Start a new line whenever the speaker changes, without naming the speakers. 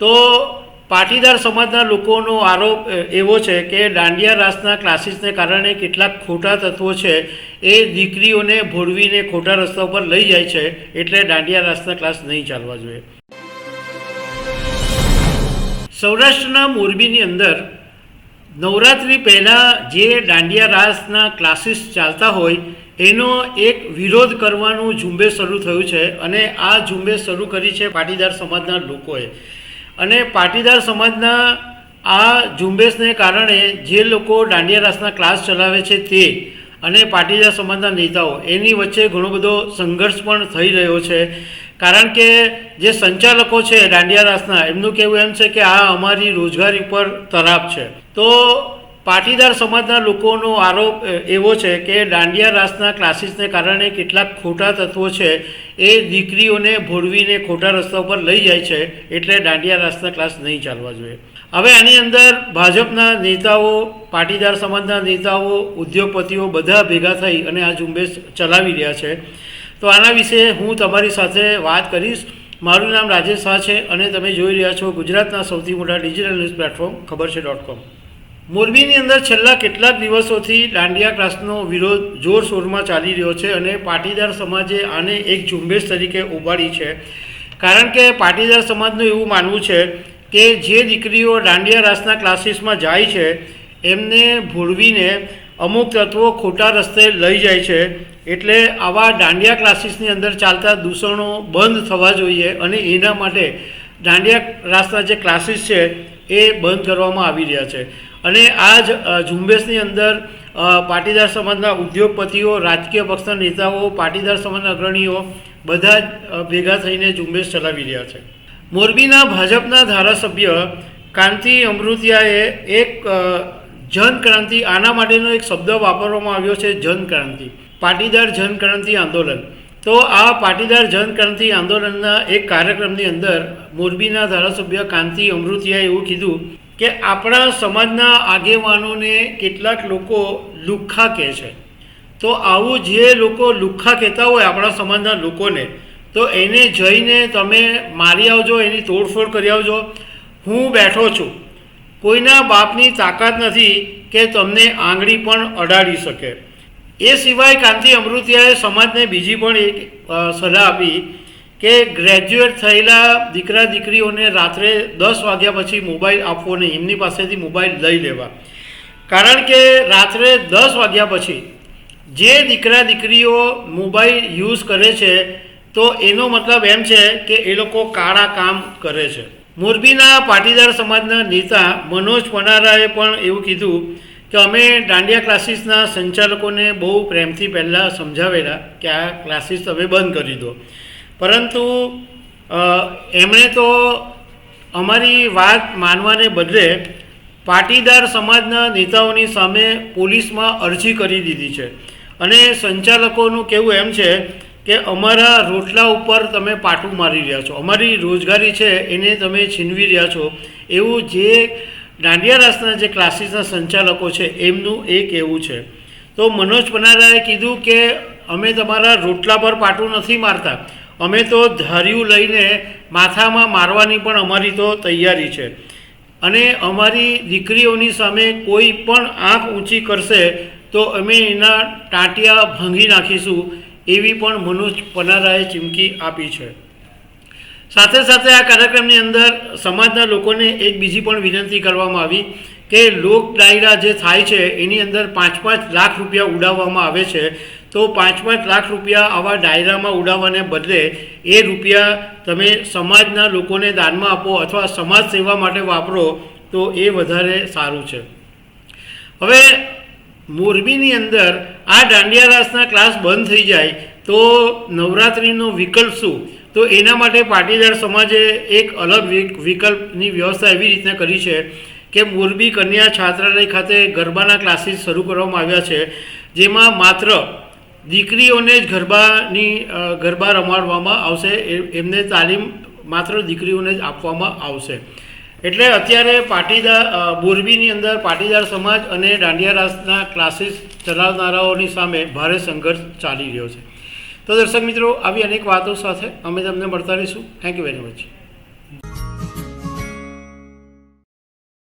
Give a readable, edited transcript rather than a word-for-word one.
તો પાટીદાર સમાજના લોકોનો આરોપ એવો છે કે દાંડિયા રાસના ક્લાસીસને કારણે કેટલાક ખોટા તત્વો છે એ દીકરીઓને ભોળવીને ખોટા રસ્તા ઉપર લઈ જાય છે, એટલે દાંડિયા રાસના ક્લાસ નહીં ચાલવા જોઈએ। સૌરાષ્ટ્રના મોરબીની અંદર નવરાત્રિ પહેલાં જે દાંડિયા રાસના ક્લાસીસ ચાલતા હોય એનો એક વિરોધ કરવાનું ઝુંબેશ શરૂ થયું છે અને આ ઝુંબેશ શરૂ કરી છે પાટીદાર સમાજના લોકોએ। અને પાટીદાર સમાજના આ ઝુંબેશને કારણે જે લોકો દાંડિયા રાસના ક્લાસ ચલાવે છે તે અને પાટીદાર સમાજના નેતાઓ એની વચ્ચે ઘણો બધો સંઘર્ષ પણ થઈ રહ્યો છે। કારણ કે જે સંચાલકો છે દાંડિયા રાસના એમનું કહેવું એમ છે કે આ અમારી રોજગારી પર તરાપ છે। તો પાટીદાર સમાજના લોકોનો આરોપ એવો છે કે દાંડિયા રાસના ક્લાસીસને કારણે કેટલાક ખોટા તત્વો છે એ દીકરીઓને ભોળવીને ખોટા રસ્તા ઉપર લઈ જાય છે, એટલે દાંડિયા રાસના ક્લાસ નહીં ચાલવા જોઈએ। હવે આની અંદર ભાજપના નેતાઓ, પાટીદાર સમાજના નેતાઓ, ઉદ્યોગપતિઓ બધા ભેગા થઈ અને આ ઝુંબેશ ચલાવી રહ્યા છે। તો આના વિશે હું તમારી સાથે વાત કરીશ। મારું નામ રાજેશ શાહ છે અને તમે જોઈ રહ્યા છો ગુજરાતના સૌથી મોટા ડિજિટલ ન્યૂઝ પ્લેટફોર્મ ખબર છે.com। મોરબીની અંદર છેલ્લા કેટલાક દિવસોથી દાંડિયા ક્લાસનો વિરોધ જોરશોરમાં ચાલી રહ્યો છે અને પાટીદાર સમાજે આને એક ઝુંબેશ તરીકે ઉપાડી છે। કારણ કે પાટીદાર સમાજનું એવું માનવું છે કે જે દીકરીઓ દાંડિયા રાસના ક્લાસીસમાં જાય છે એમને ભોળવીને અમુક તત્વો ખોટા રસ્તે લઈ જાય છે, એટલે આવા દાંડિયા ક્લાસીસની અંદર ચાલતા દૂષણો બંધ થવા જોઈએ અને એના માટે દાંડિયા રાસના જે ક્લાસીસ છે એ બંધ કરવામાં આવી રહ્યા છે। અને આ જ ઝુંબેશની અંદર પાટીદાર સમાજના ઉદ્યોગપતિઓ, રાજકીય પક્ષના નેતાઓ, પાટીદાર સમાજના અગ્રણીઓ બધા જ ભેગા થઈને ઝુંબેશ ચલાવી રહ્યા છે। મોરબીના ભાજપના ધારાસભ્ય કાંતિ અમૃતિયાએ એક જનક્રાંતિ, આના માટેનો એક શબ્દ વાપરવામાં આવ્યો છે જનક્રાંતિ, પાટીદાર જનક્રાંતિ આંદોલન। તો આ પાટીદાર જનક્રાંતિ આંદોલનના એક કાર્યક્રમની અંદર મોરબીના ધારાસભ્ય કાંતિ અમૃતિયાએ એવું કીધું કે આપણા સમાજના આગેવાનોને કેટલાક લોકો લુખ્ખા કહે છે। તો આવું જે લોકો લુખ્ખા કહેતા હોય આપણા સમાજના લોકોને, તો એને જઈને તમે મારી આવજો, એની તોડફોડ કરી આવજો। હું બેઠો છું, કોઈના બાપની તાકાત નથી કે તમને આંગળી પણ અડાડી શકે। એ સિવાય કાંતિ અમૃતિયાએ સમાજને બીજી પણ એક સલાહ આપી કે ગ્રેજ્યુએટ થયેલા દીકરા દીકરીઓને રાત્રે 10 વાગ્યા પછી મોબાઈલ આપવો નહીં, એમની પાસેથી મોબાઈલ લઈ લેવા। કારણ કે રાત્રે 10 વાગ્યા પછી જે દીકરા દીકરીઓ મોબાઈલ યુઝ કરે છે તો એનો મતલબ એમ છે કે એ લોકો કાળા કામ કરે છે। મોરબીના પાટીદાર સમાજના નેતા મનોજ પનારાએ પણ એવું કીધું કે અમે દાંડિયા ક્લાસીસના સંચાલકોને બહુ પ્રેમથી પહેલાં સમજાવેલા કે આ ક્લાસીસ તમે બંધ કરી દો, પરંતુ એમણે તો અમારી વાત માનવાને બદલે પાટીદાર સમાજના નેતાઓની સામે પોલીસમાં અરજી કરી દીધી છે। અને સંચાલકોનું કહેવું એમ છે કે અમારા રોટલા ઉપર તમે પાટું મારી રહ્યા છો, અમારી રોજગારી છે એને તમે છીનવી રહ્યા છો, એવું જે દાંડિયા રાસના જે ક્લાસીસના સંચાલકો છે એમનું એ કહેવું છે। તો મનોજ પનારાએ કીધું કે અમે તમારા રોટલા પર પાટું નથી મારતા, અમે તો ધાર્યું લઈને માથામાં મારવાની પણ અમારી તો તૈયારી છે અને અમારી દીકરીઓની સામે કોઈ પણ આંખ ઊંચી કરશે તો અમે એના ટાંટિયા ભાંગી નાખીશું, એવી પણ મનોજ પનારાએ ચીમકી આપી છે। સાથે સાથે આ કાર્યક્રમની અંદર સમાજના લોકોને એક બીજી પણ વિનંતી કરવામાં આવી કે લોક ડાયરા જે થાય છે એની અંદર 5-5 લાખ રૂપિયા ઉડાવવામાં આવે છે। તો 5-5 લાખ રૂપિયા આવા ડાયરામાં ઉડાવવાને બદલે એ રૂપિયા તમે સમાજના લોકોને દાનમાં આપો અથવા સમાજ સેવા માટે વાપરો તો એ વધારે સારું છે। હવે મોરબીની અંદર આ દાંડિયા રાસના ક્લાસ બંધ થઈ જાય તો નવરાત્રિનો વિકલ્પ શું? તો એના માટે પાટીદાર સમાજે એક અલગ વિકલ્પની વ્યવસ્થા એવી રીતના કરી છે કે મોરબી કન્યા છાત્રાલય ખાતે ગરબાના ક્લાસીસ શરૂ કરવામાં આવ્યા છે, જેમાં માત્ર દીકરીઓને જ ગરબા રમાડવામાં આવશે, એમને તાલીમ માત્ર દીકરીઓને જ આપવામાં આવશે। એટલે અત્યારે મોરબીની અંદર પાટીદાર સમાજ અને દાંડિયા રાસના ક્લાસીસ ચલાવનારાઓની સામે ભારે સંઘર્ષ ચાલી રહ્યો છે। તો દર્શક મિત્રો, આવી અનેક વાતો સાથે અમે તમને મળતા રહીશું। Thank you very much.